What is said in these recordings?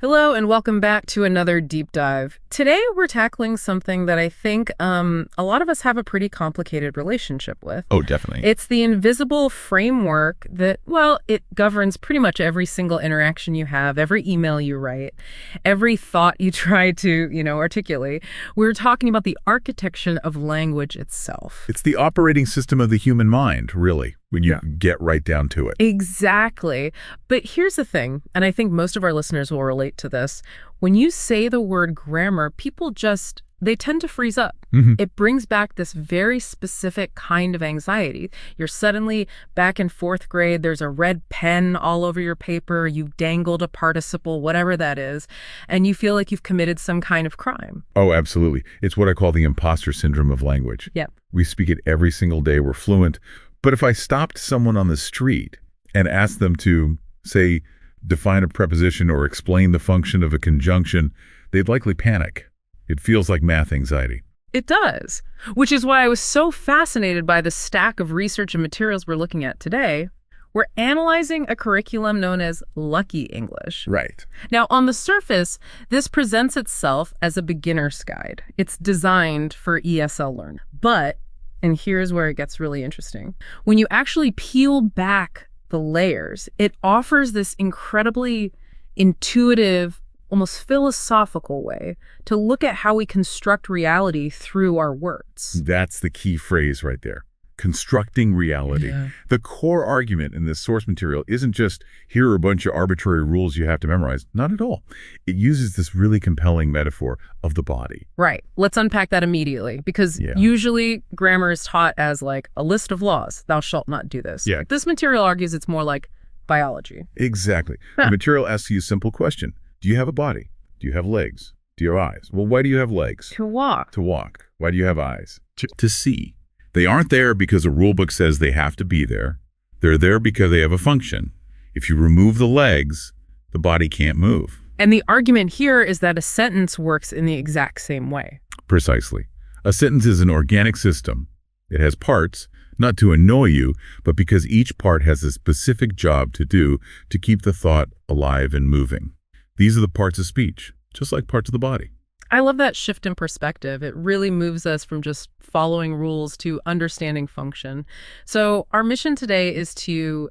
Hello and welcome back to another deep dive. Today we're tackling something that I think a lot of us have a pretty complicated relationship with. Oh, definitely. It's the invisible framework that, well, it governs pretty much every single interaction you have, every email you write, every thought you try to, articulate. We're talking about the architecture of language itself. It's the operating system of the human mind, really, when you get right down to it. Exactly. But here's the thing, and I think most of our listeners will relate to this. When you say the word grammar, people they tend to freeze up. It brings back this very specific kind of anxiety. You're suddenly back in fourth grade. There's a red pen all over your paper. You've dangled a participle, whatever that is, and you feel like you've committed some kind of crime. Oh, absolutely. It's what I call the imposter syndrome of language. Yep. We speak it every single day. We're fluent. But if I stopped someone on the street and asked them to, say, define a preposition or explain the function of a conjunction, they'd likely panic. It feels like math anxiety. It does, which is why I was so fascinated by the stack of research and materials we're looking at today. We're analyzing a curriculum known as Lucky English. Right. Now, on the surface, this presents itself as a beginner's guide. It's designed for ESL learners. But, and here's where it gets really interesting, when you actually peel back the layers, it offers this incredibly intuitive, almost philosophical way to look at how we construct reality through our words. That's the key phrase right there. Constructing reality. Yeah. The core argument in this source material isn't just, here are a bunch of arbitrary rules you have to memorize. Not at all. It uses this really compelling metaphor of the body. Right. Let's unpack that immediately, because usually grammar is taught as like a list of laws. Thou shalt not do this. Yeah. This material argues it's more like biology. Exactly. The material asks you a simple question. Do you have a body? Do you have legs? Do you have eyes? Well, why do you have legs? To walk. To walk. Why do you have eyes? To see. They aren't there because a rule book says they have to be there. They're there because they have a function. If you remove the legs, the body can't move. And the argument here is that a sentence works in the exact same way. Precisely. A sentence is an organic system. It has parts, not to annoy you, but because each part has a specific job to do to keep the thought alive and moving. These are the parts of speech, just like parts of the body. I love that shift in perspective. It really moves us from just following rules to understanding function. So our mission today is to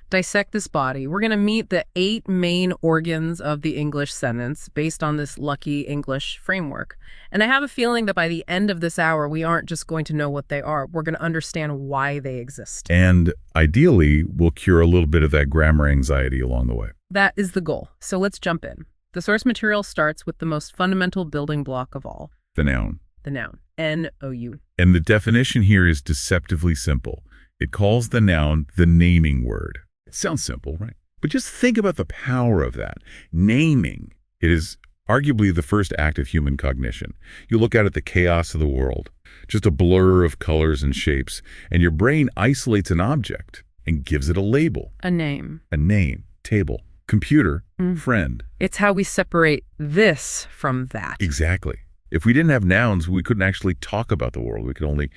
dissect this body. We're going to meet the 8 main organs of the English sentence based on this Lucky English framework. And I have a feeling that by the end of this hour, we aren't just going to know what they are. We're going to understand why they exist. And ideally, we'll cure a little bit of that grammar anxiety along the way. That is the goal. So let's jump in. The source material starts with the most fundamental building block of all. The noun. The noun. N-O-U. And the definition here is deceptively simple. It calls the noun the naming word. It sounds simple, right? But just think about the power of that. Naming. It is arguably the first act of human cognition. You look out at the chaos of the world, just a blur of colors and shapes, and your brain isolates an object and gives it a label. A name. A name. Table. Computer. Friend. It's how we separate this from that. Exactly. If we didn't have nouns, we couldn't actually talk about the world. We could only,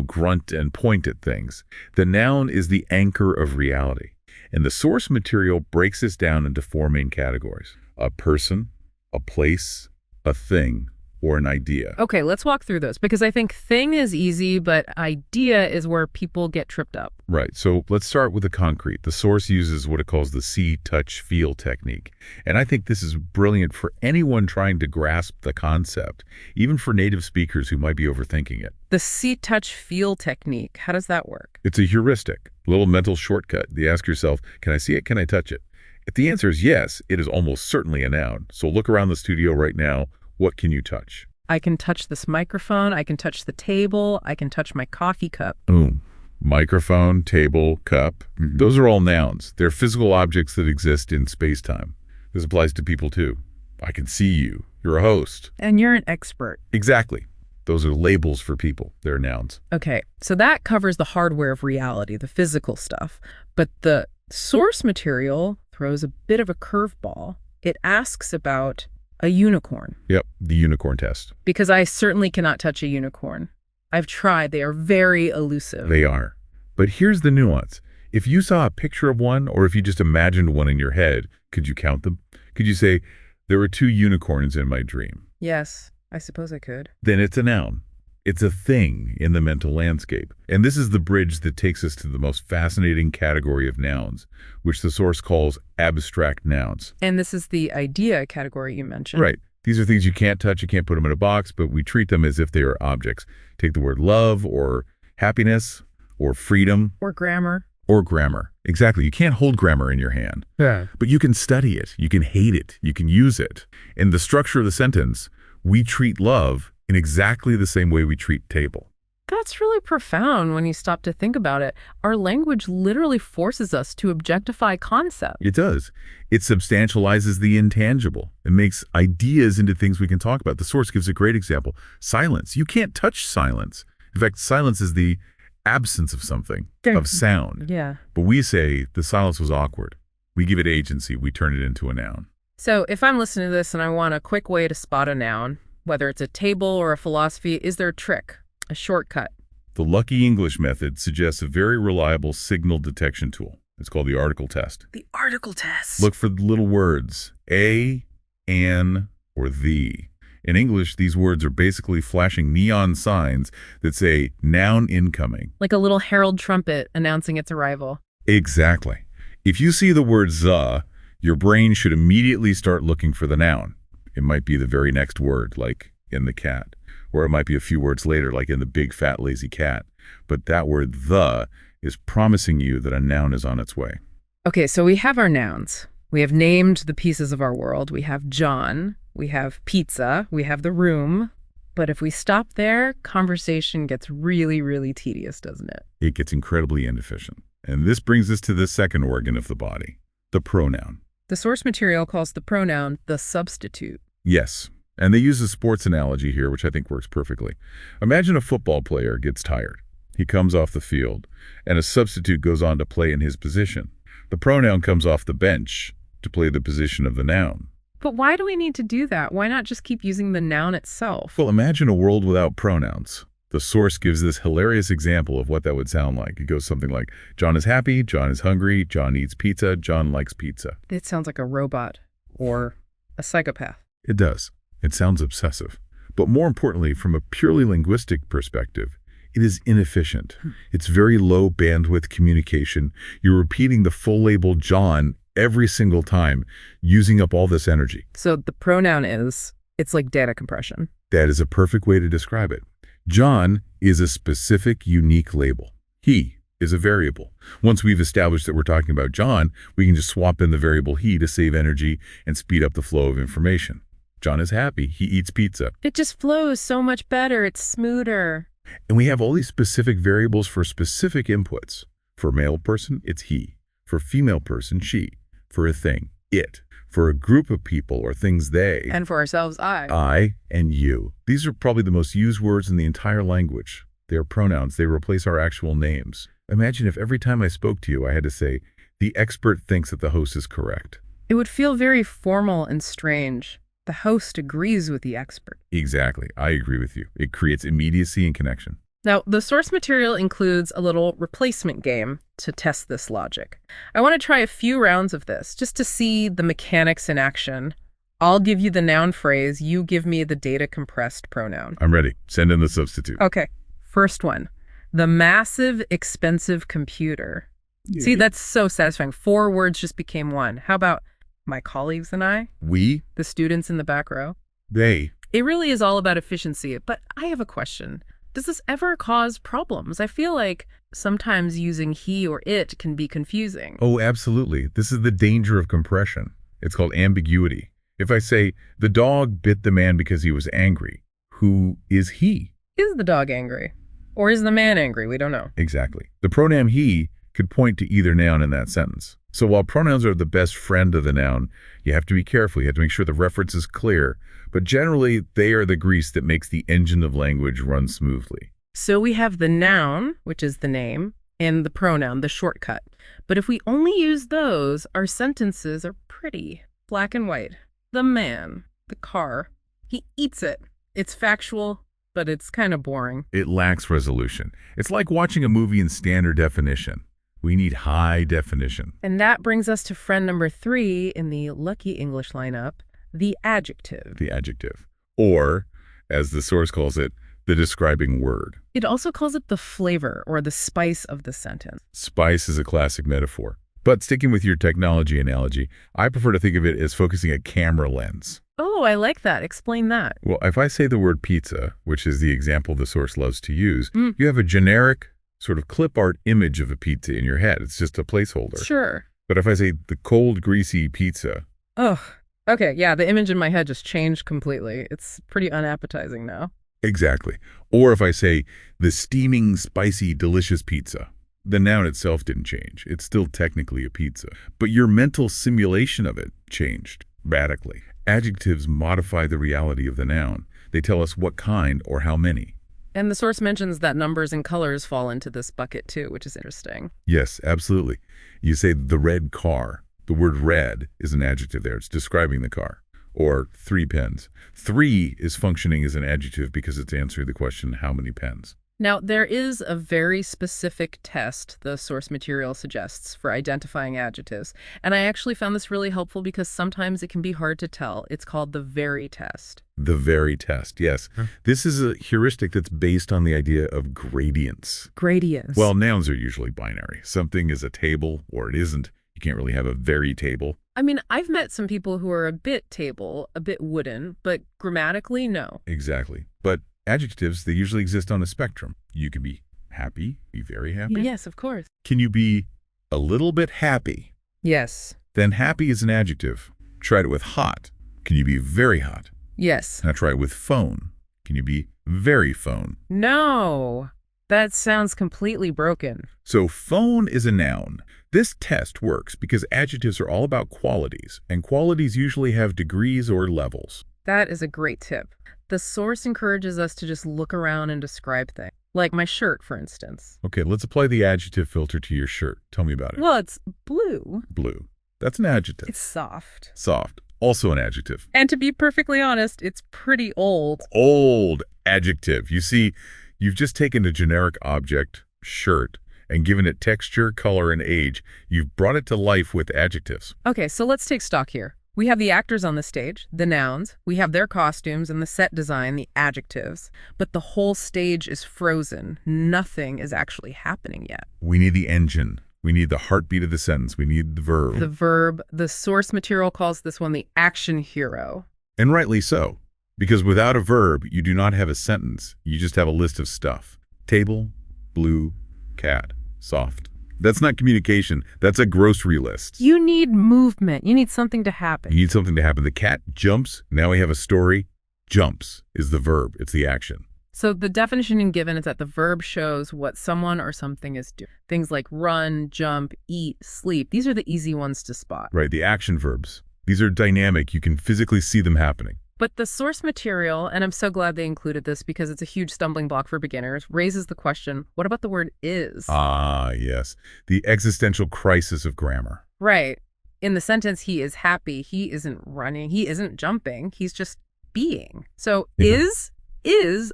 grunt and point at things. The noun is the anchor of reality. And the source material breaks this down into 4 main categories: a person, a place, a thing, or an idea. Okay, let's walk through those, because I think thing is easy, but idea is where people get tripped up. Right. So let's start with the concrete. The source uses what it calls the see, touch, feel technique. And I think this is brilliant for anyone trying to grasp the concept, even for native speakers who might be overthinking it. The see, touch, feel technique. How does that work? It's a heuristic, a little mental shortcut. You ask yourself, can I see it? Can I touch it? If the answer is yes, it is almost certainly a noun. So look around the studio right now. What can you touch? I can touch this microphone. I can touch the table. I can touch my coffee cup. Boom. Microphone, table, cup. Those are all nouns. They're physical objects that exist in space-time. This applies to people too. I can see you. You're a host. And you're an expert. Exactly. Those are labels for people. They're nouns. Okay, so that covers the hardware of reality, the physical stuff. But the source material throws a bit of a curveball. It asks about a unicorn. Yep, the unicorn test. Because I certainly cannot touch a unicorn. I've tried. They are very elusive. They are. But here's the nuance. If you saw a picture of one, or if you just imagined one in your head, could you count them? Could you say, there were two unicorns in my dream? Yes, I suppose I could. Then it's a noun. It's a thing in the mental landscape. And this is the bridge that takes us to the most fascinating category of nouns, which the source calls abstract nouns. And this is the idea category you mentioned. Right. These are things you can't touch, you can't put them in a box, but we treat them as if they are objects. Take the word love or happiness or freedom. Or grammar. Or grammar. Exactly. You can't hold grammar in your hand. Yeah. But you can study it. You can hate it. You can use it. In the structure of the sentence, we treat love in exactly the same way we treat table. That's really profound when you stop to think about it. Our language literally forces us to objectify concepts. It does. It substantializes the intangible. It makes ideas into things we can talk about. The source gives a great example. Silence. You can't touch silence. In fact, silence is the absence of something, of sound. Yeah. But we say the silence was awkward. We give it agency. We turn it into a noun. So if I'm listening to this and I want a quick way to spot a noun, whether it's a table or a philosophy, is there a trick, a shortcut? The Lucky English method suggests a very reliable signal detection tool. It's called the article test. The article test. Look for the little words, a, an, or the. In English, these words are basically flashing neon signs that say noun incoming. Like a little herald trumpet announcing its arrival. Exactly. If you see the word the, your brain should immediately start looking for the noun. It might be the very next word, like in the cat. Or it might be a few words later, like in the big, fat, lazy cat. But that word the is promising you that a noun is on its way. Okay, so we have our nouns. We have named the pieces of our world. We have John. We have pizza. We have the room. But if we stop there, conversation gets really, really tedious, doesn't it? It gets incredibly inefficient. And this brings us to the second organ of the body, the pronoun. The source material calls the pronoun the substitute. Yes. And they use a sports analogy here, which I think works perfectly. Imagine a football player gets tired. He comes off the field, and a substitute goes on to play in his position. The pronoun comes off the bench to play the position of the noun. But why do we need to do that? Why not just keep using the noun itself? Well, imagine a world without pronouns. The source gives this hilarious example of what that would sound like. It goes something like, John is happy, John is hungry, John eats pizza, John likes pizza. It sounds like a robot or a psychopath. It does. It sounds obsessive. But more importantly, from a purely linguistic perspective, it is inefficient. It's very low bandwidth communication. You're repeating the full label John every single time, using up all this energy. So the pronoun it's like data compression. That is a perfect way to describe it. John is a specific, unique label. He is a variable. Once we've established that we're talking about John, we can just swap in the variable he to save energy and speed up the flow of information. John is happy. He eats pizza. It just flows so much better. It's smoother. And we have all these specific variables for specific inputs. For a male person, it's he. For a female person, she. For a thing, it. For a group of people or things, they. And for ourselves, I. I and you. These are probably the most used words in the entire language. They are pronouns. They replace our actual names. Imagine if every time I spoke to you, I had to say, the expert thinks that the host is correct. It would feel very formal and strange. The host agrees with the expert. Exactly. I agree with you. It creates immediacy and connection. Now, the source material includes a little replacement game to test this logic. I want to try a few rounds of this just to see the mechanics in action. I'll give you the noun phrase. You give me the data compressed pronoun. I'm ready. Send in the substitute. Okay. First one. The massive, expensive computer. Yeah. See, that's so satisfying. 4 words just became one. How about my colleagues and I? We? The students in the back row? They? It really is all about efficiency. But I have a question. Does this ever cause problems? I feel like sometimes using he or it can be confusing. Oh, absolutely. This is the danger of compression. It's called ambiguity. If I say, the dog bit the man because he was angry, who is he? Is the dog angry? Or is the man angry? We don't know. Exactly. The pronoun he could point to either noun in that sentence. So while pronouns are the best friend of the noun, you have to be careful. You have to make sure the reference is clear. But generally, they are the grease that makes the engine of language run smoothly. So we have the noun, which is the name, and the pronoun, the shortcut. But if we only use those, our sentences are pretty black and white. The man, the car, he eats it. It's factual, but it's kind of boring. It lacks resolution. It's like watching a movie in standard definition. We need high definition. And that brings us to friend number 3 in the lucky English lineup, the adjective. The adjective. Or, as the source calls it, the describing word. It also calls it the flavor or the spice of the sentence. Spice is a classic metaphor. But sticking with your technology analogy, I prefer to think of it as focusing a camera lens. Oh, I like that. Explain that. Well, if I say the word pizza, which is the example the source loves to use, you have a generic sort of clip art image of a pizza in your head. It's just a placeholder. Sure. But if I say the cold, greasy pizza... Oh, okay. Yeah, the image in my head just changed completely. It's pretty unappetizing now. Exactly. Or if I say the steaming, spicy, delicious pizza, the noun itself didn't change. It's still technically a pizza. But your mental simulation of it changed radically. Adjectives modify the reality of the noun. They tell us what kind or how many. And the source mentions that numbers and colors fall into this bucket too, which is interesting. Yes, absolutely. You say the red car. The word red is an adjective there. It's describing the car. Or 3 pens. 3 is functioning as an adjective because it's answering the question, how many pens? Now, there is a very specific test the source material suggests for identifying adjectives, and I actually found this really helpful because sometimes it can be hard to tell. It's called the very test. The very test, yes. This is a heuristic that's based on the idea of gradients. Gradients. Well, nouns are usually binary. Something is a table or it isn't. You can't really have a very table. I mean, I've met some people who are a bit table, a bit wooden, but grammatically, no. Exactly. But adjectives, they usually exist on a spectrum. You can be happy, be very happy. Yes, of course. Can you be a little bit happy? Yes. Then happy is an adjective. Try it with hot. Can you be very hot? Yes. Now try it with phone. Can you be very phone? No. That sounds completely broken. So phone is a noun. This test works because adjectives are all about qualities, and qualities usually have degrees or levels. That is a great tip. The source encourages us to just look around and describe things. Like my shirt, for instance. Okay, let's apply the adjective filter to your shirt. Tell me about it. Well, it's blue. Blue. That's an adjective. It's soft. Soft. Also an adjective. And to be perfectly honest, it's pretty old. Old. Adjective. You see, you've just taken a generic object, shirt, and given it texture, color, and age. You've brought it to life with adjectives. Okay, so let's take stock here. We have the actors on the stage, the nouns. We have their costumes and the set design, the adjectives. But the whole stage is frozen. Nothing is actually happening yet. We need the engine. We need the heartbeat of the sentence. We need the verb. The verb. The source material calls this one the action hero. And rightly so. Because without a verb, you do not have a sentence. You just have a list of stuff. Table, blue, cat, soft. That's not communication. That's a grocery list. You need movement. You need something to happen. You need something to happen. The cat jumps. Now we have a story. Jumps is the verb. It's the action. So the definition given is that the verb shows what someone or something is doing. Things like run, jump, eat, sleep. These are the easy ones to spot. Right, the action verbs. These are dynamic. You can physically see them happening. But the source material, and I'm so glad they included this because it's a huge stumbling block for beginners, raises the question, what about the word is? Ah, yes. The existential crisis of grammar. Right. In the sentence, he is happy. He isn't running. He isn't jumping. He's just being. So is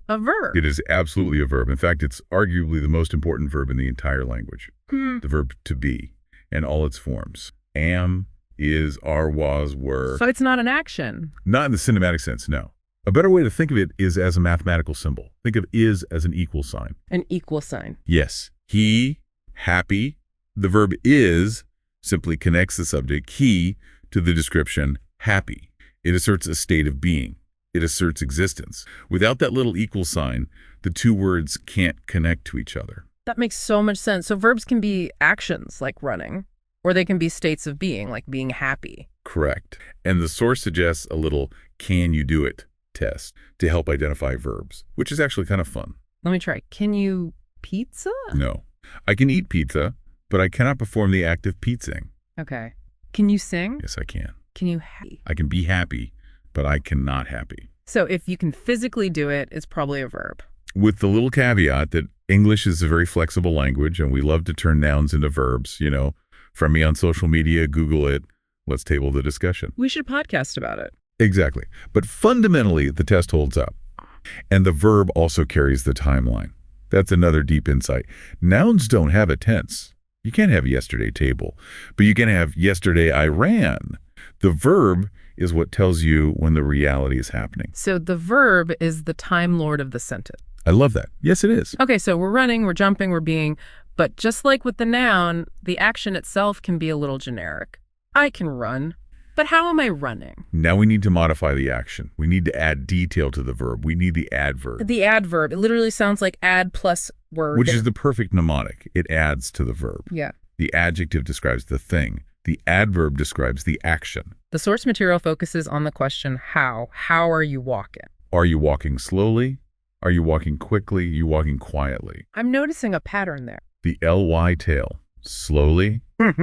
a verb. It is absolutely a verb. In fact, it's arguably the most important verb in the entire language. The verb to be and all its forms. Am, is, are, was, were. So it's not an action. Not in the cinematic sense, no. A better way to think of it is as a mathematical symbol. Think of is as an equal sign. An equal sign. Yes. He, happy. The verb is simply connects the subject, he, to the description, happy. It asserts a state of being. It asserts existence. Without that little equal sign, the two words can't connect to each other. That makes so much sense. So verbs can be actions like running, or they can be states of being like being happy. Correct. And the source suggests a little can you do it test to help identify verbs, which is actually kind of fun. Let me try. Can you pizza? No. I can eat pizza, but I cannot perform the act of pizzaing. Okay. Can you sing? Yes, I can. Can you happy? I can be happy, but I cannot happy. So if you can physically do it, it's probably a verb. With the little caveat that English is a very flexible language and we love to turn nouns into verbs, you know. Friend me on social media, Google it. Let's table the discussion. We should podcast about it. Exactly. But fundamentally, the test holds up. And the verb also carries the timeline. That's another deep insight. Nouns don't have a tense. You can't have yesterday table, but you can have yesterday I ran. The verb is what tells you when the reality is happening. So the verb is the time lord of the sentence. I love that. Yes, it is. Okay, so we're running, we're jumping, we're being, but just like with the noun, the action itself can be a little generic. I can run, but how am I running? Now we need to modify the action. We need to add detail to the verb. We need the adverb. The adverb, it literally sounds like add plus word. Which is the perfect mnemonic. It adds to the verb. Yeah. The adjective describes the thing. The adverb describes the action. The source material focuses on the question how. How are you walking? Are you walking slowly? Are you walking quickly? Are you walking quietly? I'm noticing a pattern there. The ly tail. Slowly,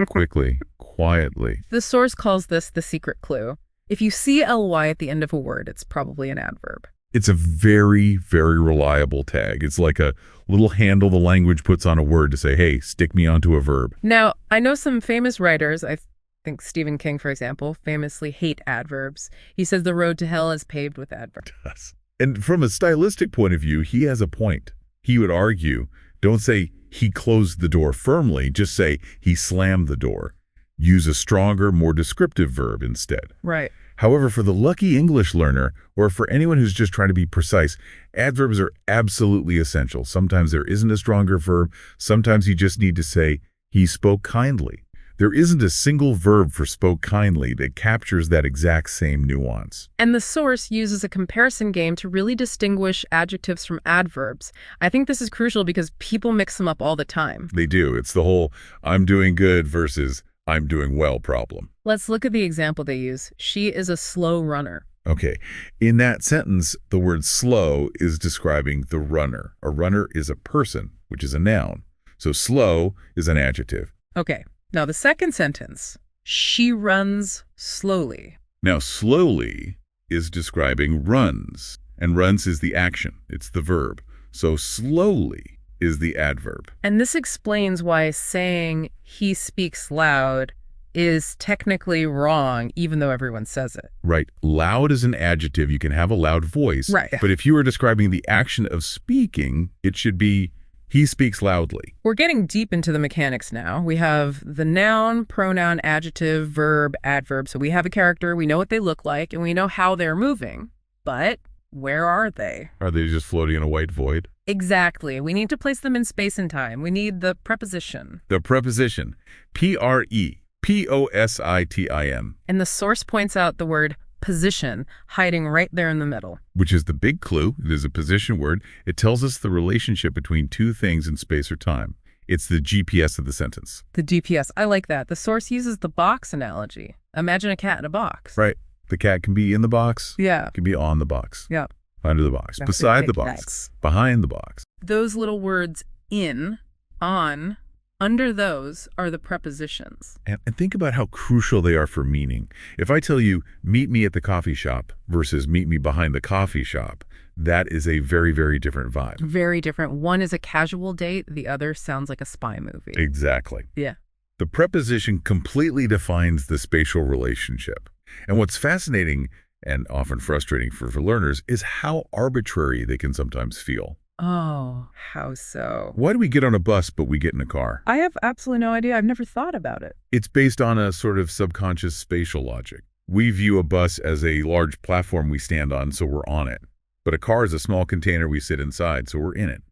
quickly, quietly. The source calls this the secret clue. If you see ly at the end of a word, it's probably an adverb. It's a very, very reliable tag. It's like a little handle the language puts on a word to say, hey, stick me onto a verb. Now, I know some famous writers, I think Stephen King, for example, famously hate adverbs. He says the road to hell is paved with adverbs. And from a stylistic point of view, he has a point. He would argue, don't say he closed the door firmly, just say he slammed the door. Use a stronger, more descriptive verb instead. Right. However, for the lucky English learner, or for anyone who's just trying to be precise, adverbs are absolutely essential. Sometimes there isn't a stronger verb. Sometimes you just need to say, he spoke kindly. There isn't a single verb for spoke kindly that captures that exact same nuance. And the source uses a comparison game to really distinguish adjectives from adverbs. I think this is crucial because people mix them up all the time. They do. It's the whole I'm doing good versus I'm doing well problem. Let's look at the example they use. She is a slow runner. Okay. In that sentence, the word slow is describing the runner. A runner is a person, which is a noun. So slow is an adjective. Okay. Now the second sentence, she runs slowly. Now slowly is describing runs, and runs is the action. It's the verb. So slowly is the adverb. And this explains why saying he speaks loud is technically wrong, even though everyone says it. Right. Loud is an adjective. You can have a loud voice. Right. But if you were describing the action of speaking, it should be he speaks loudly. We're getting deep into the mechanics now. We have the noun, pronoun, adjective, verb, adverb. So we have a character, we know what they look like, and we know how they're moving. But where are they? Are they just floating in a white void? Exactly. We need to place them in space and time. We need the preposition. The preposition, P-R-E-P-O-S-I-T-I-M. And the source points out the word position hiding right there in the middle. Which is the big clue. It is a position word. It tells us the relationship between two things in space or time. It's the GPS of the sentence. The GPS. I like that. The source uses the box analogy. Imagine a cat in a box. Right. The cat can be in the box. Yeah. It can be on the box. Yeah. Under the box. That's Beside it. the box. Behind the box. Those little words in, on, under those are the prepositions. And think about how crucial they are for meaning. If I tell you, meet me at the coffee shop versus meet me behind the coffee shop, that is a very, very different vibe. Very different. One is a casual date. The other sounds like a spy movie. Exactly. Yeah. The preposition completely defines the spatial relationship. And what's fascinating and often frustrating for learners is how arbitrary they can sometimes feel. Oh, how so? Why do we get on a bus but we get in a car? I have absolutely no idea. I've never thought about it. It's based on a sort of subconscious spatial logic. We view a bus as a large platform we stand on, so we're on it. But a car is a small container we sit inside, so we're in it.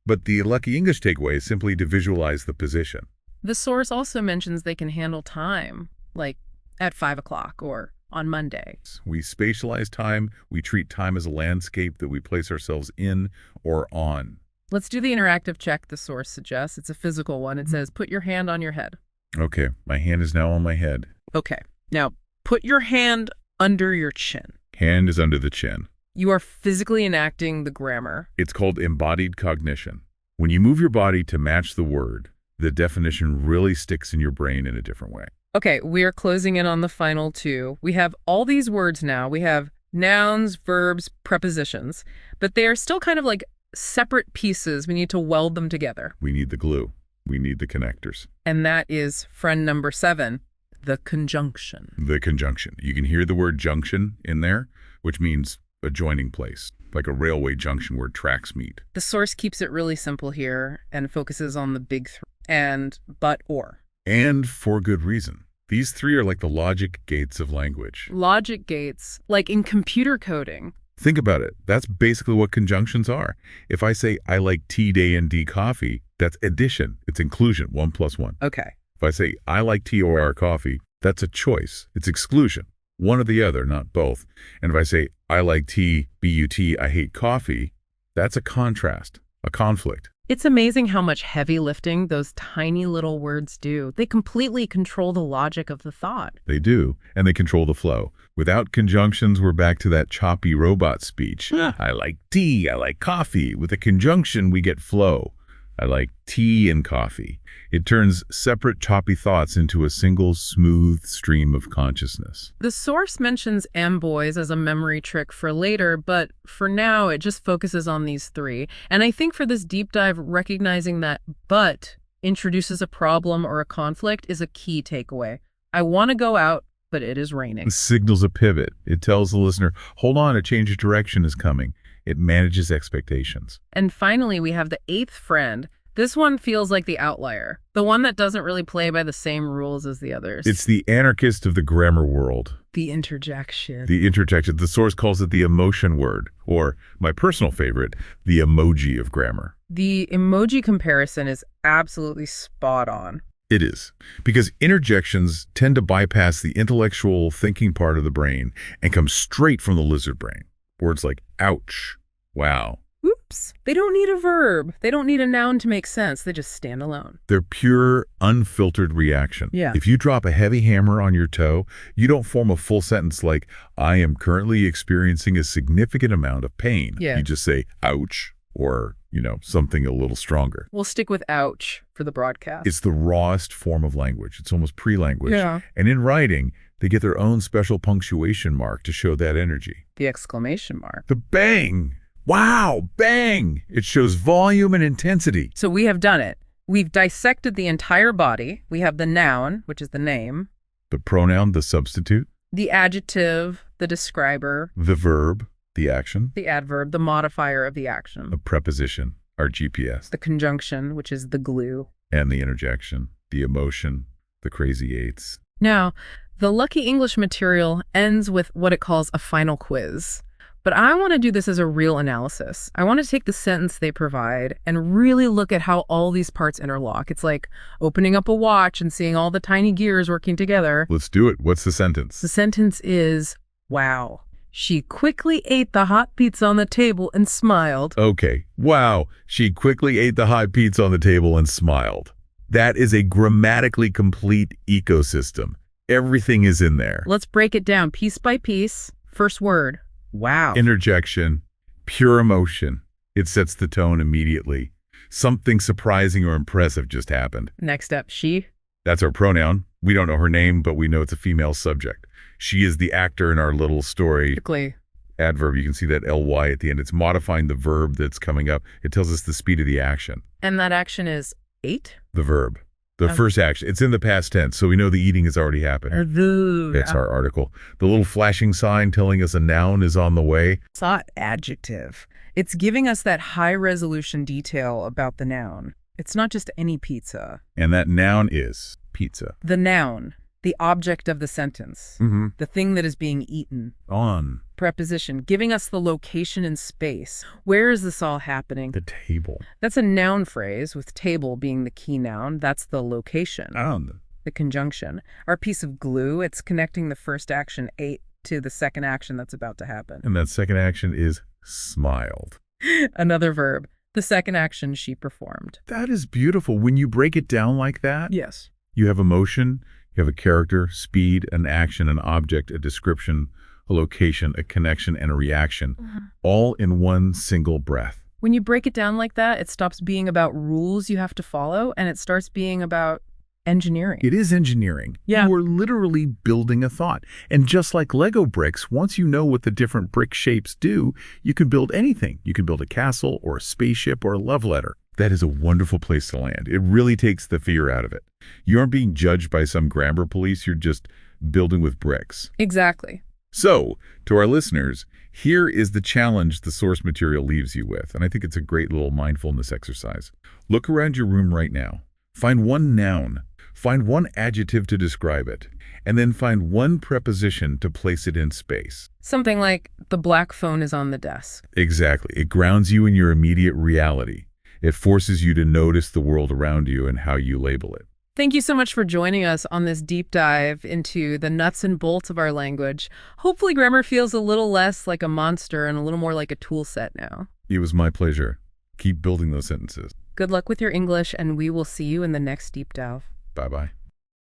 But the lucky English takeaway is simply to visualize the position. The source also mentions they can handle time, like at 5 o'clock or on Monday. We spatialize time. We treat time as a landscape that we place ourselves in or on. Let's do the interactive check the source suggests. It's a physical one. It says, put your hand on your head. Okay, my hand is now on my head. Okay, now put your hand under your chin. Hand is under the chin. You are physically enacting the grammar. It's called embodied cognition. When you move your body to match the word, the definition really sticks in your brain in a different way. Okay, we are closing in on the final two. We have all these words now. We have nouns, verbs, prepositions, but they are still kind of like separate pieces. We need to weld them together. We need the glue. We need the connectors. And that is friend number 7, the conjunction. The conjunction. You can hear the word junction in there, which means a joining place, like a railway junction where tracks meet. The source keeps it really simple here and focuses on the big 3. and but or. And for good reason. These three are like the logic gates of language. Logic gates, like in computer coding. Think about it. That's basically what conjunctions are. If I say, I like tea day and D coffee, that's addition. It's inclusion, 1 plus 1. Okay. If I say, I like tea or our coffee, that's a choice. It's exclusion. One or the other, not both. And if I say, I like tea, B-U-T, I hate coffee, that's a contrast, a conflict. It's amazing how much heavy lifting those tiny little words do. They completely control the logic of the thought. They do, and they control the flow. Without conjunctions, we're back to that choppy robot speech. I like tea, I like coffee. With a conjunction, we get flow. I like tea and coffee. It turns separate choppy thoughts into a single smooth stream of consciousness. The source mentions amboys as a memory trick for later, but for now it just focuses on these three. And I think for this deep dive, recognizing that but introduces a problem or a conflict is a key takeaway. I want to go out, but it is raining. It signals a pivot. It tells the listener, hold on, a change of direction is coming. It manages expectations. And finally, we have the eighth friend. This one feels like the outlier, the one that doesn't really play by the same rules as the others. It's the anarchist of the grammar world. The interjection. The interjection. The source calls it the emotion word, or my personal favorite, the emoji of grammar. The emoji comparison is absolutely spot on. It is, because interjections tend to bypass the intellectual thinking part of the brain and come straight from the lizard brain. Words like ouch, wow. Oops. They don't need a verb. They don't need a noun to make sense. They just stand alone. They're pure, unfiltered reaction. Yeah. If you drop a heavy hammer on your toe, you don't form a full sentence like, I am currently experiencing a significant amount of pain. Yeah. You just say, ouch, or, something a little stronger. We'll stick with ouch for the broadcast. It's the rawest form of language. It's almost pre-language. Yeah. And in writing, they get their own special punctuation mark to show that energy. The exclamation mark. The bang! Wow, bang! It shows volume and intensity. So we have done it. We've dissected the entire body. We have the noun, which is the name. The pronoun, the substitute. The adjective, the describer. The verb, the action. The adverb, the modifier of the action. The preposition, our GPS. The conjunction, which is the glue. And the interjection, the emotion, the crazy eights. Now, the Lucky English material ends with what it calls a final quiz. But I want to do this as a real analysis. I want to take the sentence they provide and really look at how all these parts interlock. It's like opening up a watch and seeing all the tiny gears working together. Let's do it. What's the sentence? The sentence is, wow. She quickly ate the hot pizza on the table and smiled. Okay. Wow. She quickly ate the hot pizza on the table and smiled. That is a grammatically complete ecosystem. Everything is in there. Let's break it down piece by piece. First word. Wow. Interjection, pure emotion. It sets the tone immediately. Something surprising or impressive just happened. Next up, she. That's our pronoun. We don't know her name, but we know it's a female subject. She is the actor in our little story. Quickly. Adverb, you can see that ly at the end. It's modifying the verb that's coming up. It tells us the speed of the action. And that action is ate? The verb. The first action. It's in the past tense, so we know the eating has already happened. That's our article. The little flashing sign telling us a noun is on the way. It's not adjective. It's giving us that high-resolution detail about the noun. It's not just any pizza. And that noun is pizza. The noun, the object of the sentence, the thing that is being eaten. On. Preposition, giving us the location in space. Where is this all happening? The table. That's a noun phrase, with table being the key noun. That's the location. On. The conjunction. Our piece of glue, it's connecting the first action, ate, to the second action that's about to happen. And that second action is smiled. Another verb. The second action she performed. That is beautiful. When you break it down like that, Yes. you have emotion, you have a character, speed, an action, an object, a description, a location, a connection, and a reaction, all in one single breath. When you break it down like that, it stops being about rules you have to follow, and it starts being about engineering. It is engineering. Yeah. You are literally building a thought. And just like Lego bricks, once you know what the different brick shapes do, you can build anything. You can build a castle or a spaceship or a love letter. That is a wonderful place to land. It really takes the fear out of it. You aren't being judged by some grammar police. You're just building with bricks. Exactly. So, to our listeners, here is the challenge the source material leaves you with. And I think it's a great little mindfulness exercise. Look around your room right now. Find one noun, find one adjective to describe it, and then find one preposition to place it in space. Something like, the black phone is on the desk. Exactly. It grounds you in your immediate reality. It forces you to notice the world around you and how you label it. Thank you so much for joining us on this deep dive into the nuts and bolts of our language. Hopefully grammar feels a little less like a monster and a little more like a tool set now. It was my pleasure. Keep building those sentences. Good luck with your English, and we will see you in the next deep dive. Bye-bye.